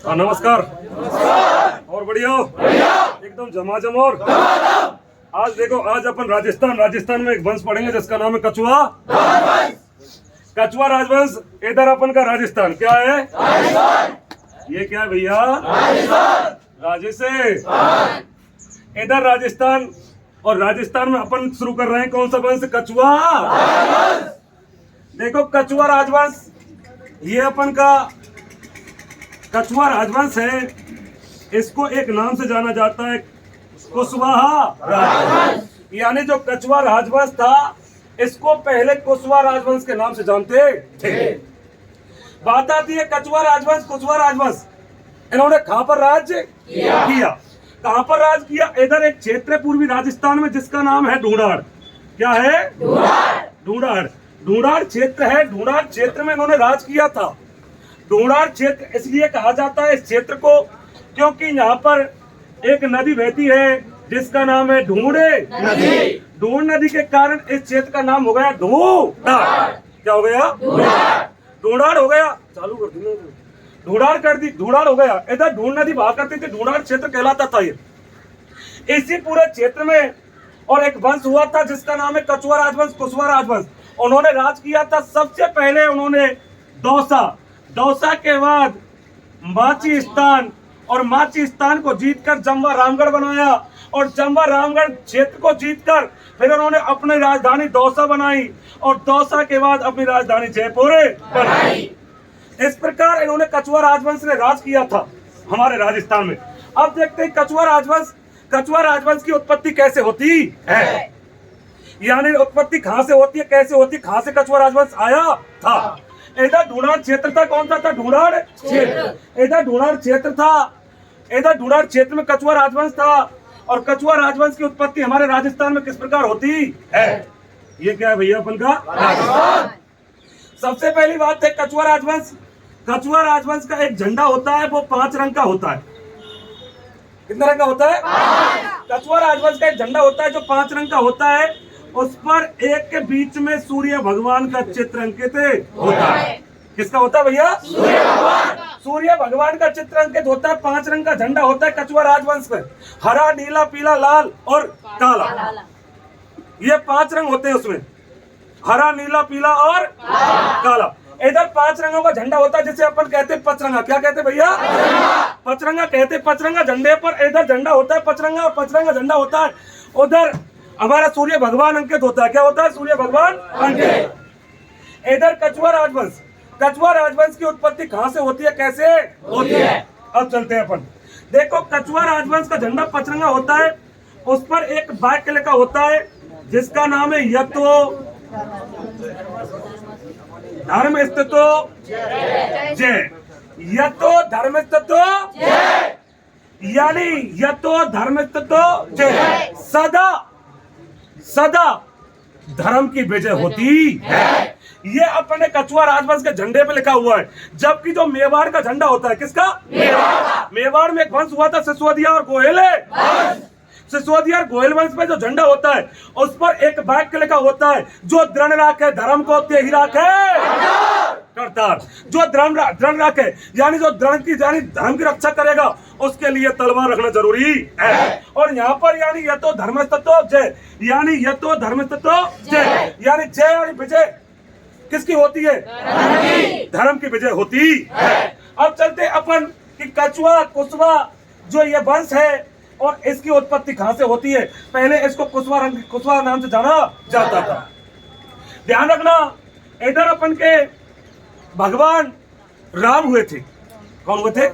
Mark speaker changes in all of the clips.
Speaker 1: नमस्कार। और बढ़िया हो? एकदम झमाझम। और आज देखो, आज अपन राजस्थान में एक वंश पढ़ेंगे जिसका नाम है कछुआ राजवंश। इधर अपन का राजस्थान क्या है? ये क्या है भैया? राजस्थान। इधर राजस्थान, और राजस्थान में अपन शुरू कर रहे हैं कौन सा वंश? कछुआ। देखो कछुआ राजवंश, ये अपन का कछुआ राजवंश है। इसको एक नाम से जाना जाता है, कुशवाहा राजवंश। यानी जो कछुआ राजवंश था, इसको पहले कुशवाहा राजवंश के नाम से जानते थे। बात आती है कुशवाहा राजवंश इन्होंने कहां पर राज किया? कहां पर राज किया? इधर एक क्षेत्र है पूर्वी राजस्थान में जिसका नाम है ढूंढाड़। क्या है? ढूंढाड़ क्षेत्र है। ढूंढाड़ क्षेत्र में इन्होंने राज किया था। ढूंढाड़ क्षेत्र इसलिए कहा जाता है इस क्षेत्र को क्योंकि यहाँ पर एक नदी बहती है जिसका नाम है ढूंढ नदी। ढूंढ नदी के कारण इस क्षेत्र का नाम हो गया ढूंढाड़। क्या हो गया? ढूंढाड़ हो गया। चालू कर दी, ढूंढाड़ कर दी, ढूंढाड़ हो गया। इधर ढूंढ नदी बहा करती थी, ढूंढाड़ क्षेत्र कहलाता था ये। इसी पूरे क्षेत्र में और एक वंश हुआ था जिसका नाम है कछुआ राजवंश, कुशवाहा राजवंश। उन्होंने राज किया था। सबसे पहले उन्होंने दौसा के बाद माचीस्थान, और माचीस्थान को जीतकर जमवा रामगढ़ बनाया, और जमवा रामगढ़ क्षेत्र को जीतकर फिर उन्होंने अपनी राजधानी दौसा बनाई, और दौसा के बाद अपनी राजधानी जयपुर बनाई। इस प्रकार इन्होंने कछुआ राजवंश ने राज किया था हमारे राजस्थान में। अब देखते हैं कछुआ राजवंश की उत्पत्ति कैसे होती है, यानी उत्पत्ति कहां से होती है, कैसे होती है, कहां से कछुआ राजवंश आया था। इधर ढूंढाड़ क्षेत्र था। कौन सा था? ढूंढाड़ क्षेत्र। इधर ढूंढाड़ क्षेत्र था। इधर ढूंढाड़ क्षेत्र में कछुआ राजवंश था। और कछुआ राजवंश की उत्पत्ति हमारे राजस्थान में किस प्रकार होती है? ये क्या है भैया अपन का? राजस्थान। सबसे पहली बात है कछुआ राजवंश का एक झंडा होता है, वो 5 रंग का होता है। कितने रंग का होता है? कछुआ राजवंश का एक झंडा होता है जो 5 रंग का होता है। उस पर एक के बीच में सूर्य भगवान का चित्र अंकित होता है। किसका होता है भैया? सूर्य भगवान का चित्र अंकित होता है। 5 रंग का झंडा होता है कछुआ राजवंश में। हरा, नीला, पीला, लाल और काला। ये 5 रंग होते हैं उसमें, हरा, नीला, पीला और काला। इधर 5 रंगों का झंडा होता है जिसे अपन कहते हैं पचरंगा। क्या कहते हैं भैया? पचरंगा कहते हैं। पचरंगा झंडे पर इधर झंडा होता है पचरंगा, और पचरंगा झंडा होता है उधर हमारा सूर्य भगवान अंकित होता है। क्या होता है? सूर्य भगवान अंकित। इधर कछुआ राजवंश की उत्पत्ति कहां से होती है, कैसे होती है? अब चलते हैं अपन। देखो कछुआ राजवंश का झंडा पचरंगा होता है। उस पर एक वाक्य लिखा होता है जिसका नाम है यतो धर्म स्थितो जय। यतो धर्म स्थितो जय, यानी यतो धर्म स्थितो जय। सदा धर्म की विजय होती है। ये अपने कछुआ राजवंश के झंडे पे लिखा हुआ है। जबकि जो मेवाड़ का झंडा होता है, किसका? मेवाड़ में एक वंश हुआ था सिसोदिया और गोयल। सिसोदिया और गोयल वंश में जो झंडा होता है उस पर एक वाक्य लिखा होता है, जो दृढ़ राखे धर्म को ते ही राखे करतार। जो दृढ़ राखे यानी जो धर्म की रक्षा करेगा उसके लिए तलवार रखना जरूरी है। और यहाँ पर यानी ये तो धर्मस्तत्व जय, यानी ये तो धर्मस्तत्व जय, यानी जय और विजय किसकी होती है? धर्म की विजय होती है। अब चलते अपन कि कछुआ कुशवाहा जो ये वंश है और इसकी उत्पत्ति कहां से होती है। पहले इसको कुशवाहा नाम से जाना जाता था। ध्यान रखना, इधर अपन के भगवान राम हुए थे। कौन हुए थे?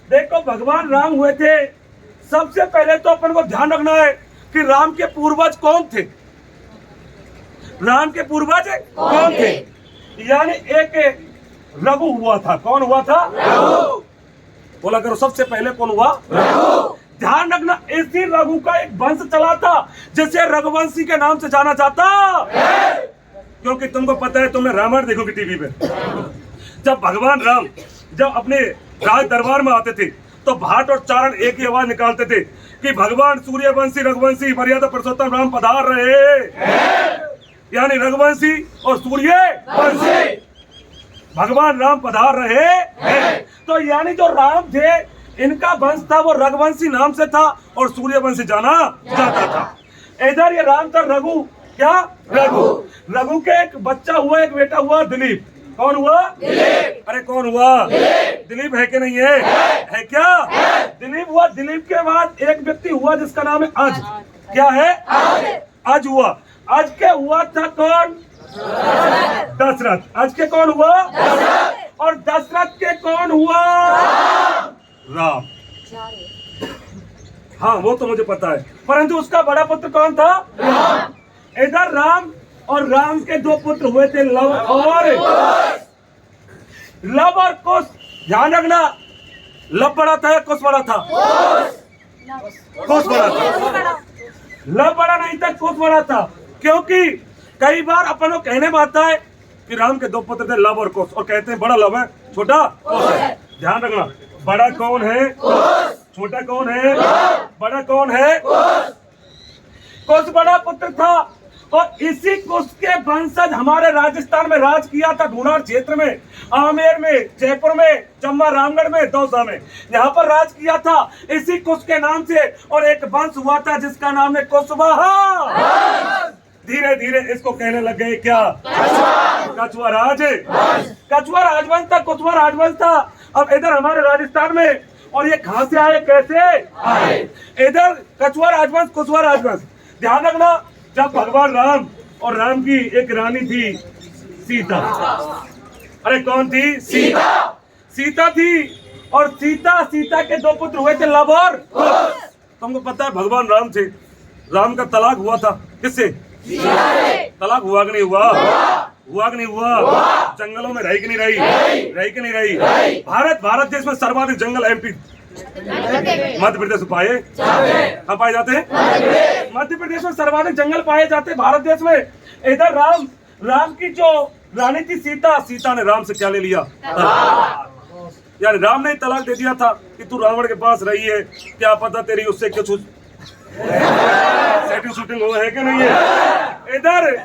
Speaker 1: देखो भगवान राम हुए थे। सबसे पहले तो अपन को ध्यान रखना है कि राम के पूर्वज कौन थे। राम के पूर्वज कौन थे? यानी एक रघु हुआ था। कौन हुआ था? रघु। बोला करो, सबसे पहले कौन हुआ? रघु। ध्यान रखना, इसी रघु का एक वंश चला था जिसे रघुवंशी के नाम से जाना जाता है। क्योंकि तुमको पता है, तुमने रामायण देखोगे टीवी पे, जब भगवान राम जब अपने राज दरबार में आते थे तो भाट और चारण एक ही आवाज निकालते थे कि भगवान सूर्यवंशी रघुवंशी मर्यादा पुरुषोत्तम राम पधार रहे हैं। यानी रघुवंशी और सूर्यवंशी भगवान राम पधार रहे हैं। तो यानी जो राम थे इनका वंश था वो रघुवंशी नाम से था और सूर्यवंशी जाना जाता था। इधर ये राम था रघु, क्या रघु, रघु के एक बच्चा हुआ, एक बेटा हुआ दिलीप। कौन हुआ? दिलीप। अरे कौन हुआ? दिलीप है कि नहीं है? है क्या? दिलीप हुआ। दिलीप के बाद एक व्यक्ति हुआ जिसका नाम है अज। क्या है? अज हुआ। अज के हुआ था कौन? दशरथ। अज के कौन हुआ? और दशरथ के कौन हुआ? राम। हाँ वो तो मुझे पता है, परंतु उसका बड़ा पुत्र कौन था? राम। इधर राम और राम के दो पुत्र हुए थे, लव और कुश। ध्यान रखना, लव बड़ा था या कुश बड़ा था? कुश बड़ा था। लव बड़ा नहीं था, कुश बड़ा था। क्योंकि कई बार अपन को कहने में आता है कि राम के दो पुत्र थे, लव और कुश, और कहते हैं बड़ा लव है, छोटा कुश है। ध्यान रखना, बड़ा कौन है? छोटा कौन है? बड़ा कौन है? कुश बड़ा पुत्र था। और इसी कुश के वंशज हमारे राजस्थान में राज किया था, ढूंढार क्षेत्र में, आमेर में, जयपुर में, चंबा, रामगढ़ में, दौसा में, यहाँ पर राज किया था इसी कुश के नाम से। और एक वंश हुआ था जिसका नाम है कुशवाहा। धीरे धीरे इसको कहने लग गए क्या? कछुआ राज। कछुआ राजवंश था, कुशवा राजवंश था। अब इधर हमारे राजस्थान में, और ये कहां से आए, कैसे आए? इधर कछुआ राजवंश, कुशवा राजवंश। ध्यान रखना, जब भगवान राम और राम की एक रानी थी सीता। अरे कौन थी? सीता। सीता थी। और सीता के दो पुत्र हुए थे, लव और कुश। तुमको पता है भगवान राम थे, राम का तलाक हुआ था किससे? तलाक हुआ कि नहीं हुआ? हुआ कि नहीं हुआ? जंगलों में रही कि नहीं रही? रही कि नहीं रही? भारत देश में सर्वाधिक जंगल एमपी मध्य प्रदेश में पाए। कहाँ पाए जाते हैं? मध्य प्रदेश में सर्वाधिक जंगल पाए जाते हैं भारत देश में। इधर राम की जो रानी थी सीता ने राम से क्या ले लिया? यार राम ने तलाक दे दिया था कि तू रावण के पास रही है, क्या पता तेरी उससे कुछ सेटिंग शूटिंग हो है कि नहीं है। इधर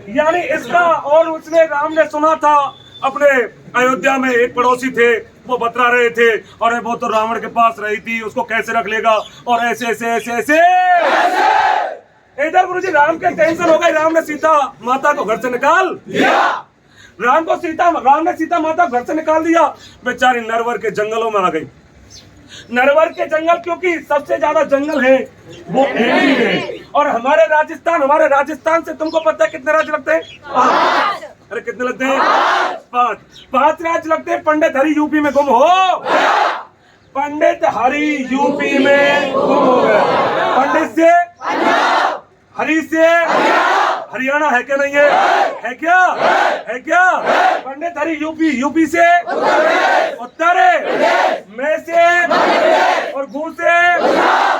Speaker 1: यानी इसका, और उसने राम ने सुना था अपने अयोध्या में एक पड़ोसी थे, वो बतला रहे थे, और वो तो रावण के पास रही थी, उसको कैसे रख लेगा, और ऐसे ऐसे ऐसे ऐसे। इधर गुरुजी राम के टेंशन हो गई, राम ने सीता माता को घर से निकाल दिया। राम ने सीता माता को घर से निकाल दिया। बेचारी नरवर के जंगलों में आ गई। नरवर के जंगल, क्योंकि सबसे ज्यादा जंगल है वो एमपी है। और हमारे राजस्थान से तुमको पता है कितने राज्य लगते हैं? 5। अरे कितने लगते हैं? 5 राज्य लगते हैं। पंडित हरि यूपी में गुम हो। पंडित हरि यूपी में गुम हो गया। पंडित से हरि से हरियाणा है क्या? नहीं है क्या? है क्या? पंडित हरि यूपी से उत्तर, में से और गु से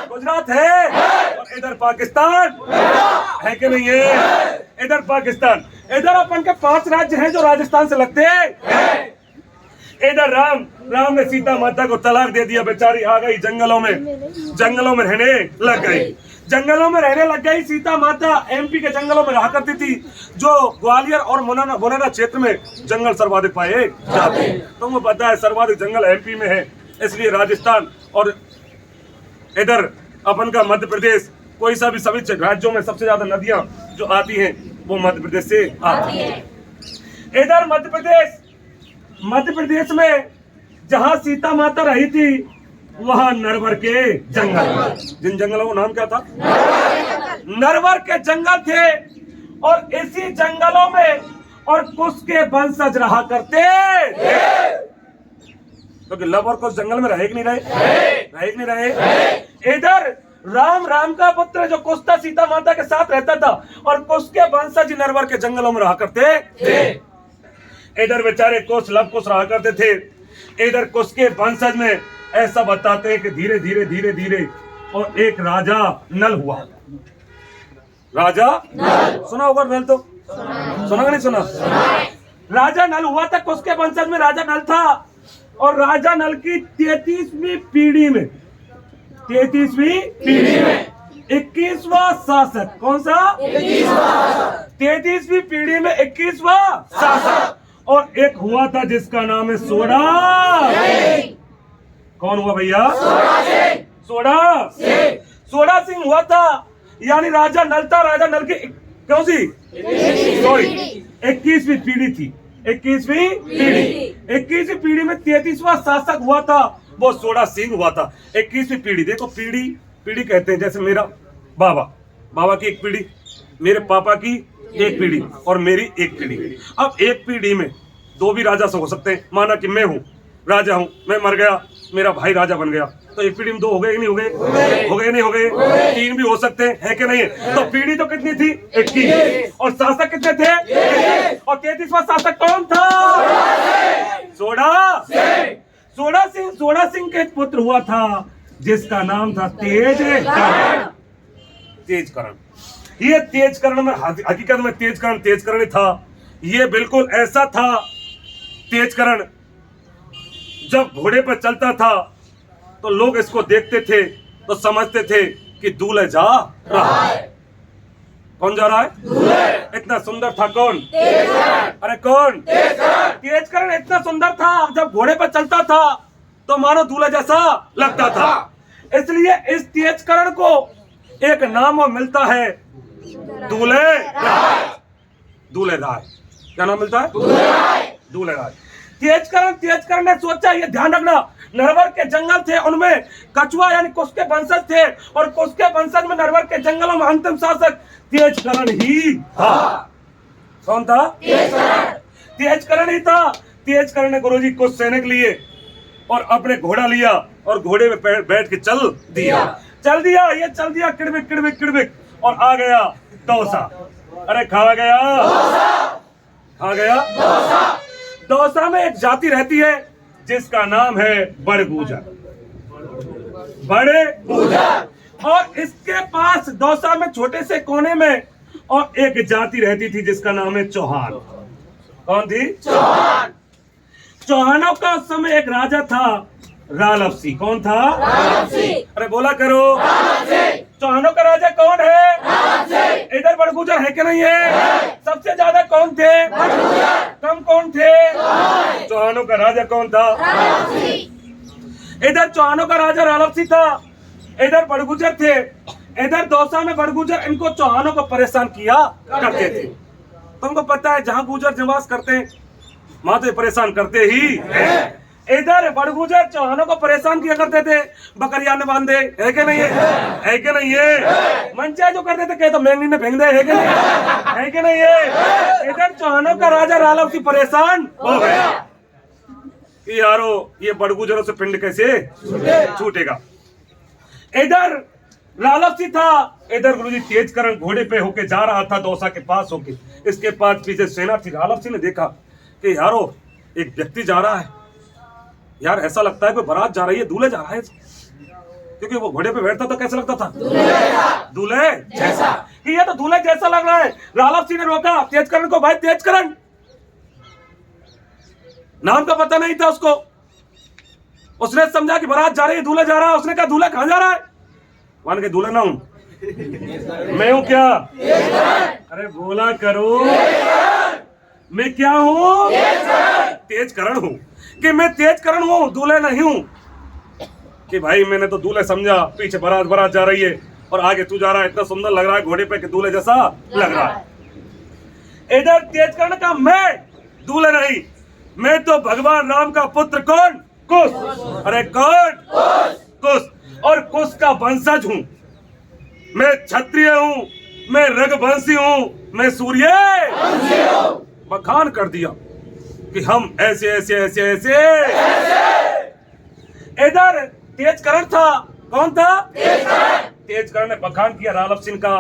Speaker 1: गुजरात है। और इधर पाकिस्तान है कि नहीं है? इधर पाकिस्तान। इधर अपन के 5 राज्य हैं जो राजस्थान से लगते हैं। इधर राम ने सीता माता को तलाक दे दिया। बेचारी आ गई जंगलों में रहने लग गई। जंगलों में रहने लग गई सीता माता। एमपी के जंगलों में रहा करती थी, जो ग्वालियर और मुरैना क्षेत्र में जंगल सर्वाधिक पाए जाते हैं। तुमको पता है सर्वाधिक जंगल एमपी में है, इसलिए राजस्थान और इधर अपन का मध्य प्रदेश, कोई सा भी सभी राज्यों में सबसे ज्यादा नदियां जो आती हैं वो मध्य प्रदेश से आती है। इधर मध्य प्रदेश में जहां सीता माता रही थी वहां नरवर के जंगल, जिन जंगलों का नाम क्या था? नरवर के जंगल थे। और इसी जंगलों में और कुश के वंशज रहा करते थे। क्योंकि लव और कुश जंगल में रहे कि नहीं रहे? इधर राम का पुत्र जो कुश था सीता माता के साथ रहता था, और कुश के वंशज नरवर के जंगलों में रहा करते थे। इधर बेचारे कुश लव कुश रहा करते थे। इधर कुश के वंशज में ऐसा बताते हैं कि धीरे धीरे और एक राजा नल हुआ। राजा नल सुना होगा? नल तो सुना नहीं सुना? राजा नल हुआ था। कुश के वंशज में राजा नल था। और राजा नल की 33वीं पीढ़ी में 21वां शासक, कौन सा? 33वीं पीढ़ी में 21वां शासक। और एक हुआ था जिसका नाम है सोडा। कौन हुआ भैया? सोडा सिंह हुआ था, यानी राजा नल था। राजा नल की कौन सी? सॉरी, 21वीं पीढ़ी थी। 21वीं पीढ़ी में 33वां शासक हुआ था, वो सोडा सिंह हुआ था। 21वीं पीढ़ी, देखो पीढ़ी कहते हैं, जैसे मेरा बाबा की एक पीढ़ी, मेरे पापा की एक पीढ़ी और मेरी एक पीढ़ी। अब एक पीढ़ी में दो भी राजा हो सकते हैं। माना कि मैं हूँ राजा हूँ, मैं मर गया, मेरा भाई राजा बन गया, तो एक पीढ़ी में दो हो गए नहीं हो गए? हो गए नहीं हो गए? 3 भी हो सकते हैं, है कि नहीं है? तो पीढ़ी तो कितनी थी? 21। और शासक कितने थे? और 33वां शासक कौन था? सोडा सिंह के पुत्र हुआ था, जिसका नाम था तेजकरण। ये तेजकरण में हकीकत में तेजकरण था। ये बिल्कुल ऐसा था तेजकरण, जब घोड़े पर चलता था तो लोग इसको देखते थे तो समझते थे कि दूल्हे जा रहा है। कौन जा रहा है? दूल्हे। इतना सुंदर था कौन? तेजकरण। अरे कौन? तेजकरण इतना सुंदर था, जब घोड़े पर चलता था तो मानो दूल्हे जैसा लगता था। इसलिए इस तेजकरण को एक नाम मिलता है, दूल्हे राय। क्या नाम मिलता है? दूल्हे राय। तेजकरण ने सोचा, ये ध्यान रखना, नरवर के जंगल थे, उनमें कछुआ यानी कुश के वंशज थे, और कुश के वंशज में नरवर के जंगलों में अंतिम शासक तेजकरण ही था। कौन था? तेजकरण ही था। तेजकरण ने गुरुजी कुछ सैनिक लिए और अपने घोड़ा लिया और घोड़े में बैठ के चल दिया किड़बिक और आ गया दौसा। अरे खा गया दौसा में एक जाति रहती है जिसका नाम है बड़गुजर। और इसके पास दौसा में छोटे से कोने में और एक जाति रहती थी जिसका नाम है चौहान। कौन थी? चौहानों का उस समय एक राजा था, रालपसी। कौन था? अरे बोला करो। चौहानों का राजा कौन है? इधर बड़गुजर है कि नहीं है? सबसे ज्यादा कौन थे? कम कौन थे? चौहानों का राजा कौन था? इधर चौहानों का राजा रालपसी था, इधर बड़गुजर थे। इधर दौसा में बड़गुजर इनको चौहानों को परेशान किया करते थे। तुमको पता है, जहां गुजर निवास करते हैं वहां तो परेशान करते ही हैं। इधर बड़गुजर चौहानों को परेशान किया करते थे, बकरिया ने बांधे, है कि नहीं है? मंचा जो करते थे, कहे तो मेंगनी ने फेंक दे, है कि नहीं है? इधर चौहानों का राजा रालपसी परेशान हो गया कि यारो ये बड़गुजरों से पिंड कैसे छूटेगा। इधर रालपसी था, इधर गुरुजी तेजकरण घोड़े पे होके जा रहा था दौसा के पास होके। इसके पास पीछे सेना थी। रालपसी ने देखा कि यारो एक व्यक्ति जा रहा है, यार ऐसा लगता है कोई बारात जा रही है, दूल्हे जा रहा है, क्योंकि वो घोड़े पे बैठता तो कैसा लगता था? दूल्हे जैसा। कि ये तो दूल्हे जैसा लग रहा है। रालपसी ने रोका तेजकरण को, भाई तेजकरण, नाम का पता नहीं था उसको। उसने समझा कि बारात जा रही है, दूल्हा जा रहा है। उसने कहा दूल्हा कहां जा रहा है? मान के दूल्हा ना हूं मैं हूं क्या? अरे बोला करो, मैं क्या हूं? तेजकरण हूं। कि मैं तेजकरण हूं, दूल्हे नहीं हूं। कि भाई मैंने तो दूल्हे समझा, पीछे बारात जा रही है और आगे तू जा रहा है, इतना सुंदर लग रहा है घोड़े पे कि दूल्हे जैसा लग रहा है। इधर तेजकरण का मैं दूल्हे नहीं, मैं तो भगवान राम का पुत्र। कौन? कुश। अरे कौन? कुश। और कुश का वंशज हूं मैं, क्षत्रिय हूं मैं, रघुवंशी हूं मैं, सूर्य बखान कर दिया कि हम ऐसे ऐसे ऐसे ऐसे। इधर तेजकरण था। कौन था? तेजकरण ने बखान किया रालपसी का,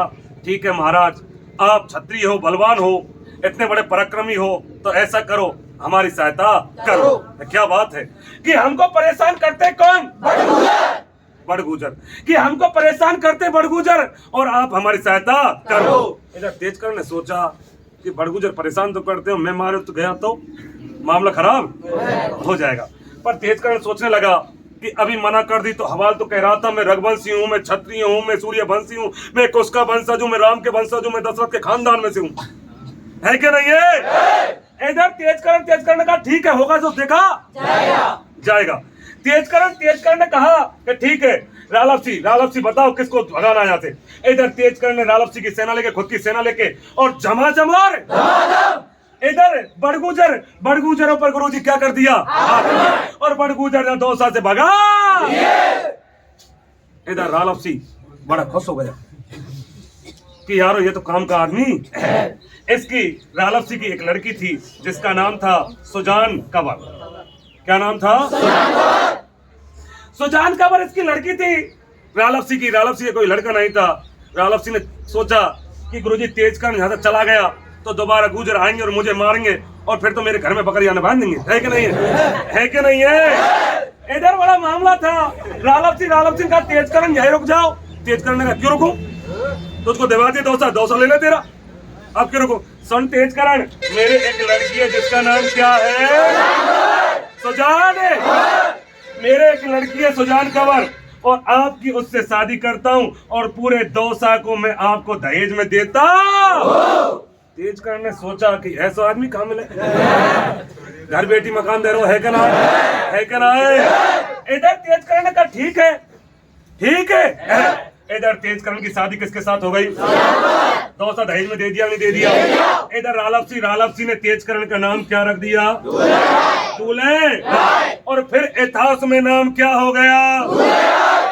Speaker 1: ठीक है महाराज, आप क्षत्रिय हो, बलवान हो, इतने बड़े पराक्रमी हो, तो ऐसा करो हमारी सहायता करो। क्या बात है कि हमको परेशान करते कौन? बड़गुजर। कि हमको परेशान करते बड़गुजर और आप हमारी सहायता करो। इधर तेजकरण ने सोचा कि बड़गुजर परेशान तो करते हो, मैं मारे तो गया तो मामला खराब हो जाएगा। पर तेजकरण सोचने लगा कि अभी मना कर दी तो हवाल तो कह रहा था मैं रघुवंशी हूँ, मैं क्षत्रिय हूँ, मैं सूर्यवंशी हूँ, मैं कुश का वंशज हूँ, मैं राम के वंशज हूँ, मैं दशरथ के खानदान में से हूँ, है कि नहीं है? इधर तेजकरण ने कहा ठीक है, होगा जो देखा जाएगा। तेजकरण ने कहा कि ठीक है रालप सिंह बताओ किसको भगाना यहाँ से। इधर तेजकरण ने रालप सिंह की सेना लेके, खुद की सेना लेके और झमाझम इधर बड़गुजरों पर गुरुजी क्या कर दिया, और बड़गुजर ने दौसा से भगा। इधर रालप सिंह बड़ा खुश हो गया कि यारो ये तो काम का आदमी। इसकी रालप सिंह की एक लड़की थी जिसका नाम था सुजान कंवर। क्या नाम था? सुजान कंवर इसकी लड़की थी रालप सिंह की। रालप सिंह कोई लड़का नहीं था। रालप सिंह ने सोचा कि गुरुजी तेजकरण यहाँ से चला गया तो दोबारा गुजर आएंगे और मुझे मारेंगे और फिर तो मेरे घर में बकरियां बांध देंगे। है कि नहीं है कि नहीं है? इधर बड़ा मामला था। रालप सिंह का तेजकरण यही रुक जाओ। तेजकरण ने कहा क्यों रुकूं, तुझको दिवा दिया दौसा ले ले तेरा, अब क्यों रुको। सुन तेजकरण, मेरे एक लड़की है जिसका नाम क्या है, सुजान है। मेरे एक लड़की है सुजान कंवर और आपकी उससे शादी करता हूँ और पूरे दौसा को मैं आपको दहेज में देता। तेजकरण ने सोचा कि ऐसा आदमी कहाँ मिले, घर बेटी मकान दे रहा है क्या ना है। इधर तेजकरण ने कहा ठीक है। इधर तेजकरण की शादी किसके साथ हो गई, दौसा दहेज में दे दिया नहीं दे दिया। इधर रालप सिंह ने तेजकरण का नाम क्या रख दिया, दूल्हे। और फिर इतिहास में नाम क्या हो गया,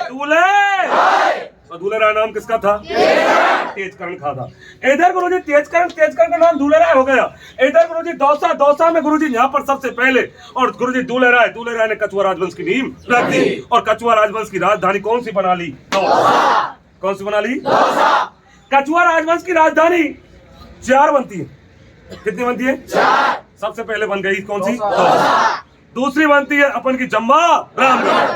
Speaker 1: दूल्हे। तो दूल्हे राय नाम किसका था, तेजकरण का था। इधर गुरुजी तेजकरण का नाम दूल्हे राय हो गया। इधर गुरुजी दौसा में गुरुजी यहाँ पर सबसे पहले और गुरुजी दूल्हे राय ने कछुआ राजवंश की नींव रख दी। और कछुआ राजवंश की राजधानी कौन सी बना ली, कौन सी बना ली, कछुआ राजवंश की राजधानी 4 बनती है। कितनी बनती है, 4। सबसे पहले बन गई कौन सी, दूसरी बनती है अपन की जम्मा रामगढ़,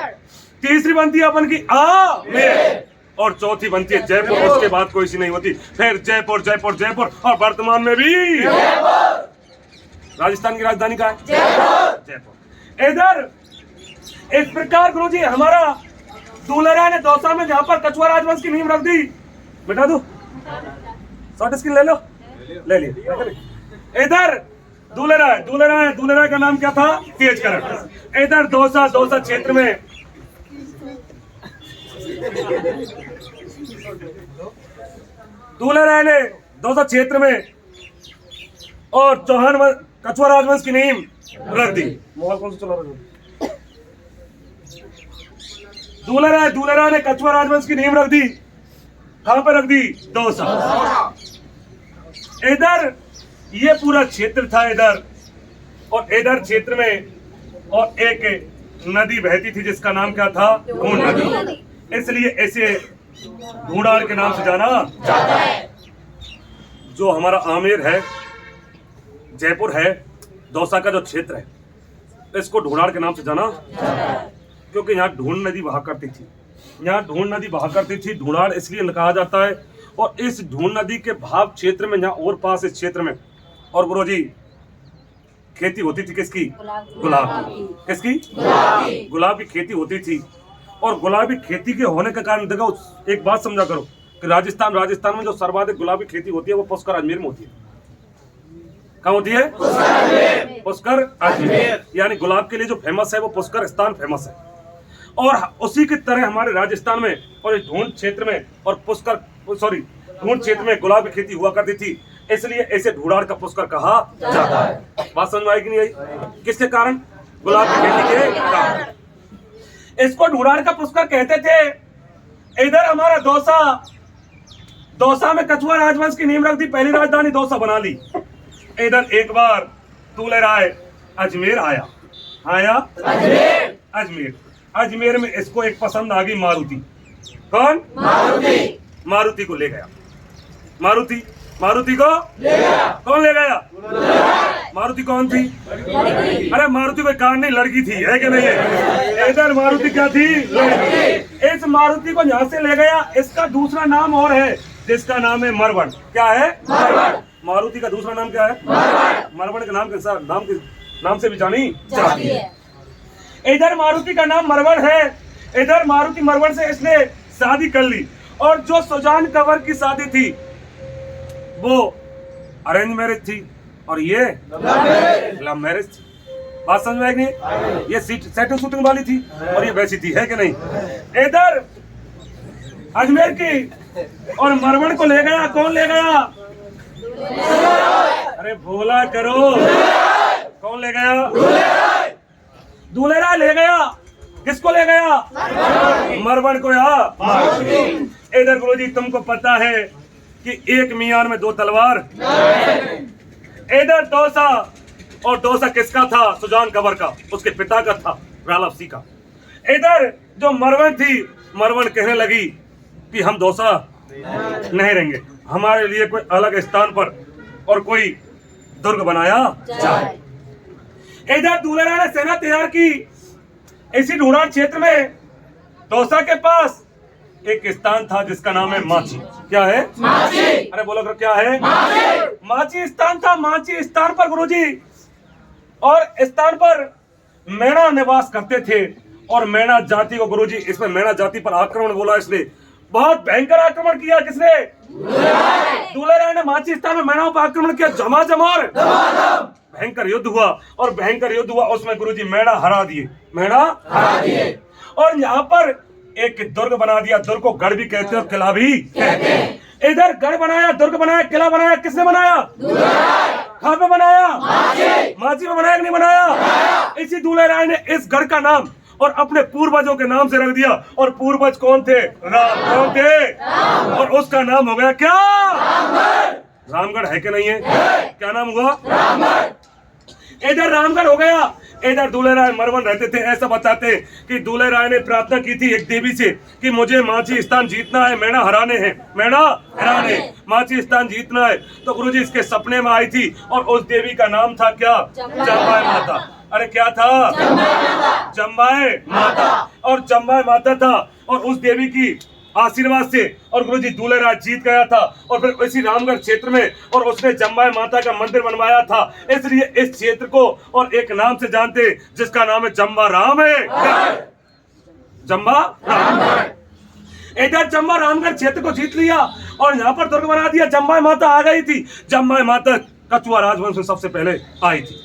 Speaker 1: तीसरी बनती है अपन की आमेर और चौथी बनती है जयपुर। उसके बाद कोई सी नहीं होती। फिर जयपुर और वर्तमान में भी राजस्थान की राजधानी का है जयपुर। इधर इस प्रकार गुरुजी हमारा दूल्हे राय ने दौसा में जहां पर कछुआ राजवंश की नींव रख दी। बिठा दो, शॉर्ट स्क्रीन ले लो, ले लिया। इधर दूल्हे राय का नाम क्या था, तेजकरण। इधर दौसा क्षेत्र में दूल्हे राय ने दौसा क्षेत्र में और चौहान कछुआ राजवंश की नींव रख दी। मोबाइल कौन सा चला रहा है? दूल्हे राय ने कछुआ राजवंश की नींव रख दी। कहां पर रख दी, दौसा। इधर ये पूरा क्षेत्र था इधर, और इधर क्षेत्र में और एक नदी बहती थी जिसका नाम क्या था, ढूंढ नदी। इसलिए ऐसे ढूंढाड़ के नाम से जाना जाता है। जो हमारा आमेर है, जयपुर है, दौसा का जो क्षेत्र है, इसको ढूंढाड़ के नाम से जाना जाता है क्योंकि यहाँ ढूंढ नदी बहा करती थी। ढूंढाड़ इसलिए कहा जाता है। और इस ढूंढ नदी के भाव क्षेत्र में, यहाँ और पास इस क्षेत्र में, और गुरुजी खेती होती थी किसकी, गुलाब की। किसकी, गुलाब की खेती होती थी। और गुलाबी खेती के होने के कारण देखो, एक बात समझा करो कि राजस्थान में जो सर्वाधिक गुलाबी खेती होती है वो पुष्कर अजमेर में होती है। कहाँ होती है, पुष्कर अजमेर। यानी गुलाब के लिए जो फेमस है वो पुष्कर स्थान फेमस है। और उसी की तरह हमारे राजस्थान में और ढूंढ क्षेत्र में और ढूंढ क्षेत्र में गुलाब की खेती हुआ करती थी। इसलिए ऐसे ढूंढाड़ का पुष्कर कहा जाता है। बात समझ में आई कि नहीं आई? किसके कारण, गुलाब की खेती के कारण इसको ढूंढाड़ का पुष्कर कहते थे। इधर हमारा दौसा में कछुआ राजवंश की नींव रख दी, पहली राजधानी दौसा बना ली। इधर एक बार दूल्हे राय अजमेर आया अजमेर में इसको एक पसंद आ गई, मारुति। कौन, मारुति को ले गया। मारुति को कौन ले गया, मारुति कौन थी, अरे मारुति कोई कार नहीं, लड़की थी। है कि नहीं है? इधर मारुति क्या थी, लड़की। इस मारुति को यहाँ से ले गया। इसका दूसरा नाम और है जिसका नाम है मरवण। क्या है, मरवण। मारुति का दूसरा नाम क्या है, मरवण। के नाम से भी जानी जाती है। इधर मारुति का नाम मरवण है। इधर मारुति मरवण से इसने शादी कर ली। और जो सुजान कंवर की शादी थी वो अरेंज मैरिज थी और ये लव मैरिज थी। बात समझ में आई कि नहीं? ये सेटिंग शूटिंग वाली थी और ये वैसी थी, है कि नहीं? इधर अजमेर की और मरवण को ले गया, कौन ले गया? अरे भोला करो, कौन ले गया? दूल्हे ले गया। किसको ले गया? मरवण को। या इधर गुरुजी तुमको पता है कि एक मियान में दो तलवार। इधर डोसा, और डोसा किसका था? सुजान कंवर का, उसके पिता का था, रालव सिंह का। इधर जो मरवण थी, मरवण कहने लगी कि हम डोसा नहीं रहेंगे, हमारे लिए कोई अलग स्थान पर और कोई दुर्ग बनाया जाए। इधर दूल्हे ने सेना तैयार की। इसी ढूंढार क्षेत्र में डोसा के पास एक स्थान था जिसका नाम है माची। क्या है? माची। अरे बोलो करो, क्या है? माची। माची स्थान था। माची स्थान पर गुरुजी, और स्थान पर मैणा निवास करते थे, और मैणा जाति को गुरुजी, इसमें मैणा जाति पर आक्रमण बोला इसने, बहुत भयंकर आक्रमण किया। किसने? दूल्हे राय ने माची स्थान में मैणाओं पर आक्रमण किया। झमाझमार भयंकर युद्ध हुआ, और भयंकर युद्ध हुआ उसमें गुरुजी मैणा हरा दिए, मैणा हरा दिए। और यहाँ पर एक दुर्ग बना दिया। दुर्ग को गढ़ भी कहते हैं और किला भी कहते हैं। इधर गढ़ बनाया, दुर्ग बनाया, किला बनाया। किसने बनाया? कहाँ पे बनाया? माची में बनाया कि नहीं बनाया? इसी दूल्हे राय ने इस गढ़ का नाम और अपने पूर्वजों के नाम से रख दिया। और पूर्वज कौन थे? राम। कौन थे? और उसका नाम हो गया क्या? रामगढ़। है कि नहीं है? क्या नाम हुआ? रामगढ़। इधर रामगढ़ हो गया। इधर दूल्हे राय मरवन रहते थे। ऐसा बताते हैं कि दूल्हे राय ने प्रार्थना की थी एक देवी से कि मुझे माची स्थान जीतना है, मैणा हराने हैं, मैणा हराने, माची स्थान जीतना है। तो गुरुजी इसके सपने में आई थी, और उस देवी का नाम था क्या? जम्बाई माता। अरे क्या था? जम्बाई माता। और जम्बाई माता था, और उस देवी की आशीर्वाद से और गुरुजी दूल्हे राय जीत गया था। और फिर इसी रामगढ़ क्षेत्र में और उसने जम्बाई माता का मंदिर बनवाया था। इसलिए इस क्षेत्र को और एक नाम से जानते जिसका नाम है जम्बा राम है। जम्बा राम। इधर जम्बा रामगढ़ क्षेत्र को जीत लिया और यहाँ पर दुर्ग बना दिया। जम्बाई माता आ गई थी। जम्बाई माता कछुआ राजवंश में सबसे पहले आई थी।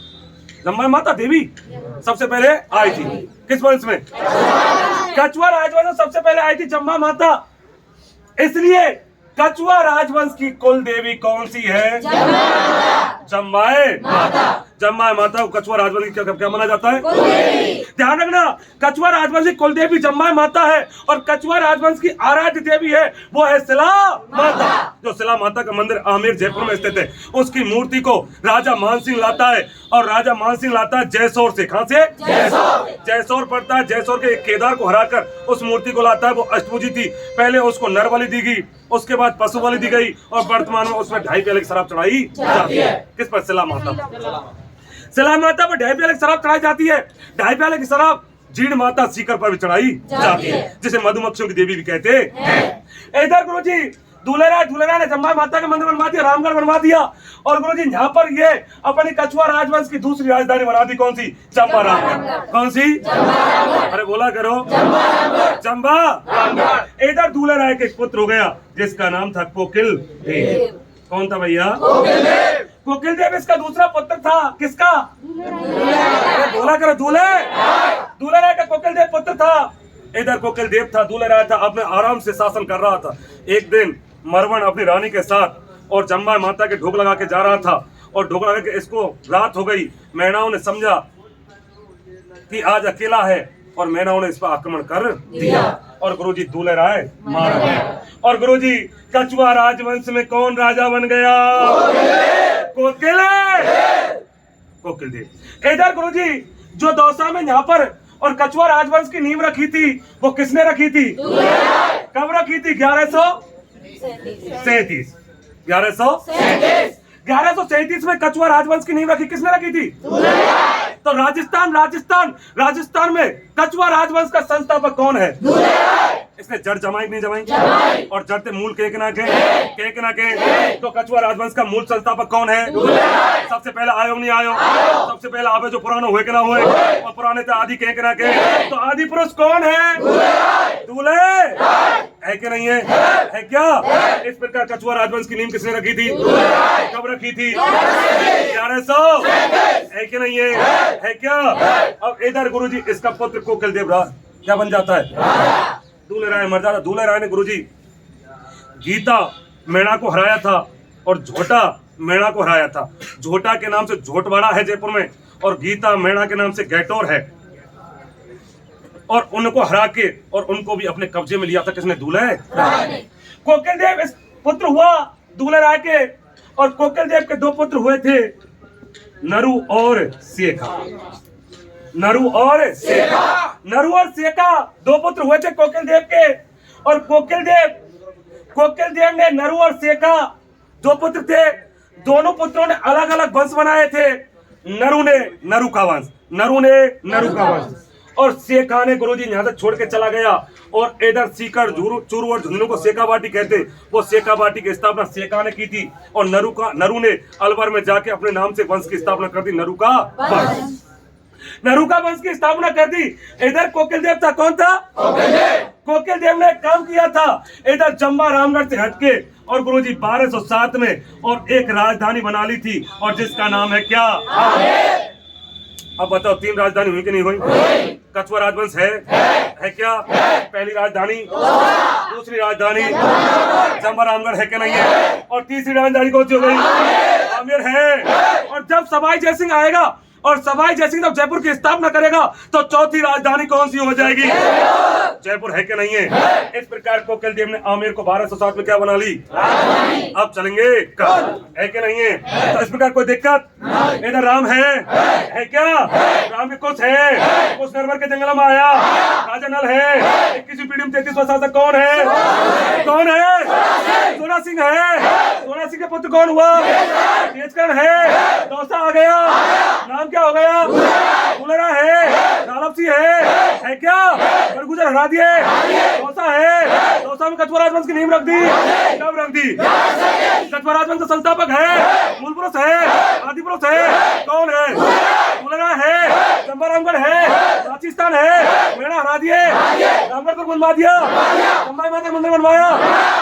Speaker 1: जम्बाई माता देवी सबसे पहले आई थी किस वंश में? कछुआ राजवंश में सबसे पहले आई थी जम्बा माता। इसलिए कछुआ राजवंश की कुल देवी कौन सी है? जम्बाई माता। जम्बाई माता को कछुआ राजवंश की क्या माना जाता है? ध्यान रखना, कछुआ राजवंश की कुल देवी जम्बाई माता है, और कछुआ राजवंश की आराध्य देवी है वो है शिला माता। जो शिला माता का मंदिर आमेर जयपुर में स्थित है, उसकी मूर्ति को राजा मान सिंह लाता है, और राजा मान सिंह लाता है जयसोर से। कहां से? जयसोर पड़ता है। जयसोर के एक केदार को हराकर उस मूर्ति को लाता है। वो अष्टभुजी थी। पहले उसको नर बलि दी गई, उसके बाद पशु बलि दी गई, और वर्तमान में उसमें 2.5 प्याले की शराब चढ़ाई जाती है। किस पर? शिला माता। शिला माता पर 2.5 प्याले की शराब चढ़ाई जाती है। 2.5 प्याले की शराब जीर्ण माता सीकर पर भी चढ़ाई जाती है, जिसे मधुमक्खियों की देवी भी कहते हैं। इधर गुरुजी दूल्हे राय ने जम्बाई माता का मंदिर बनवा दिया, रामगढ़ बनवा दिया, और गुरुजी यहाँ पर ये अपनी कछुआ राजवंश की दूसरी राजधानी बना दी। कौन सी? चंबा रामगढ़। कौन सी? अरे बोला करो, चंबा रामगढ़। इधर दूल्हे राय के पुत्र हो गया जिसका नाम था कोकिल देव। कौन था भैया? कोकिल देव इसका दूसरा पुत्र था। किसका? बोला करो, दूल्हे राय का कोकिल देव पुत्र था। इधर कोकिल देव था, दूल्हे राय था, अपने आराम से शासन कर रहा था। एक दिन मरवन अपनी रानी के साथ और जम्बाई माता के ढोक लगा के जा रहा था, और ढोक लगा के इसको रात हो गई। मैनाओं ने समझा कि आज अकेला है, और मैनाओं ने इस पर आक्रमण कर दिया, और गुरुजी दूल्हे राय मारा गया। और गुरुजी कछुआ राजवंश में कौन राजा बन गया? कोकिल देव। इधर गुरुजी जो दौसा में यहाँ पर और कछुआ राजवंश की नींव रखी थी, वो किसने रखी थी? कब रखी थी? 1137 में कछुआ राजवंश की नींव रखी। किसने रखी थी? तो राजस्थान में कछुआ राजवंश का संस्थापक कौन है? इसने जड़ जमाई नहीं जमाई? और जड़ते मूल के ना के तो कछुआ राजवंश का मूल संस्थापक कौन है? सबसे पहले आयो नहीं आयो? सबसे पहले आवे जो पुराना हुए के ना हुए, और पुराने थे आदि के ना के, तो आदि पुरुष कौन है? दूल्हे। है कि नहीं है? है क्या? इस प्रकार कछुआ राजवंश की नींव किसने रखी थी? कब रखी थी? 1100, है कि नहीं है? है क्या? अब इधर गुरुजी इसका पुत्र कोकिल देव राज क्या बन जाता है? दूल्हे राय मर जाता। दूल्हे राय ने गुरुजी गीता मेणा को हराया था और झोटा मेणा को हराया था। झोटा के नाम से झोटवाड़ा है जयपुर में और गीता मेणा के नाम से गैटोर है, और उनको हरा के और उनको भी अपने कब्जे में लिया था किसने? दूल्हे कोकिल देव इस पुत्र हुआ दूल्हे राय के, और कोकिल देव के दो पुत्र हुए थे, नरु और सेका। नरु और सेका, नरु और सेका दो पुत्र हुए थे कोकिल देव के, और कोकिल देव ने नरु और सेका दो पुत्र थे। दोनों पुत्रों ने अलग अलग वंश बनाए थे। नरु ने नरु का वंश, नरु ने नरु का वंश, और सेका ने गुरुजी यहां से छोड़ के चला गया। और इधर सीकर चूरू और झुंझुनू को सेका बाटी कहते, वो सेका बाटी की स्थापना सेका ने की थी, और नरु ने अलवर में जाके अपने नाम से वंश की स्थापना कर दी, नरु का वंश। नरु का वंश की स्थापना कर दी। इधर कोकिल देव था, कौन था? कोकिल देव ने काम किया था इधर जम्बा रामगढ़ से हटके, और गुरुजी 1207 में और एक राजधानी बना ली थी, और जिसका नाम है क्या? अब बताओ, 3 राजधानी हुई कि नहीं हुई? कछुआ राजवंश है क्या? पहली राजधानी, दूसरी राजधानी जम्बा रामगढ़ है कि नहीं है? और तीसरी राजधानी कौन सी हो गई? आमेर है। और जब सवाई जयसिंह आएगा और सवाई जयसिंह जब जयपुर की स्थापना करेगा तो चौथी राजधानी कौन सी हो जाएगी? जयपुर है कि नहीं है? इस प्रकार कोकिल देव ने आमेर को 1207 में क्या बना ली? अब चलेंगे है कि नहीं है? तो इस प्रकार कोई दिक्कत? इधर राम है क्या? राम के कुछ है, कुछ नरवर के जंगल में आया, राजा नल है। 21वीं पीढ़ी में 33वां शासक कौन है? कौन है? सोना सिंह है। सोना सिंह के पुत्र कौन हुआ? तेजकर्ण है। दौसा आ गया, नाम क्या हो गया? दुलेरा है। नालब सिंह है क्या? बरगुजर हरा दिए। दौसा है, दौसा में कछुआ राजवंश की नींव रख दी। कब रख दी? कछुआ राजवंश का संस्थापक है, मूल पुरुष है, आदि पुरुष है। कौन है? दुलेरा है, जम्बा रामगढ़ है, राजस्थान है, मेणा हरा दिए, रामगढ़ को बनवा दिया, चंबा माता मंदिर बनवाया,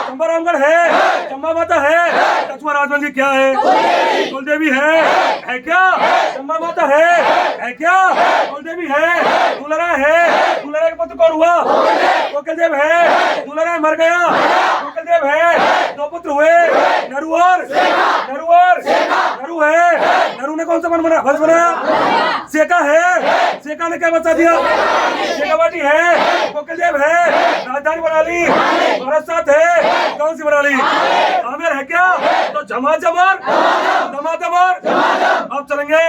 Speaker 1: चंबा रामगढ़ है, चंबा माता है। कछुआ राजवंश क्या है? कुलदेवी है क्या? चंबा माता है क्या? कुलदेवी है। दुलेरा है, दुलेरा के पुत्र कौन हुआ? कोकिल देव है। दुलेरा मर गया, कोकिल देव है। दो पुत्र हुए, नरु है। नरु ने कौन सा वंश बनाया? सेका है। सेका ने क्या बचा दिया? सेका बाटी है। कोकिल देव है, राजधानी बना ली, भारत साथ है। कौन सी बना ली? आमेर है क्या? तो जमा जमार, दमा दमार। अब चलेंगे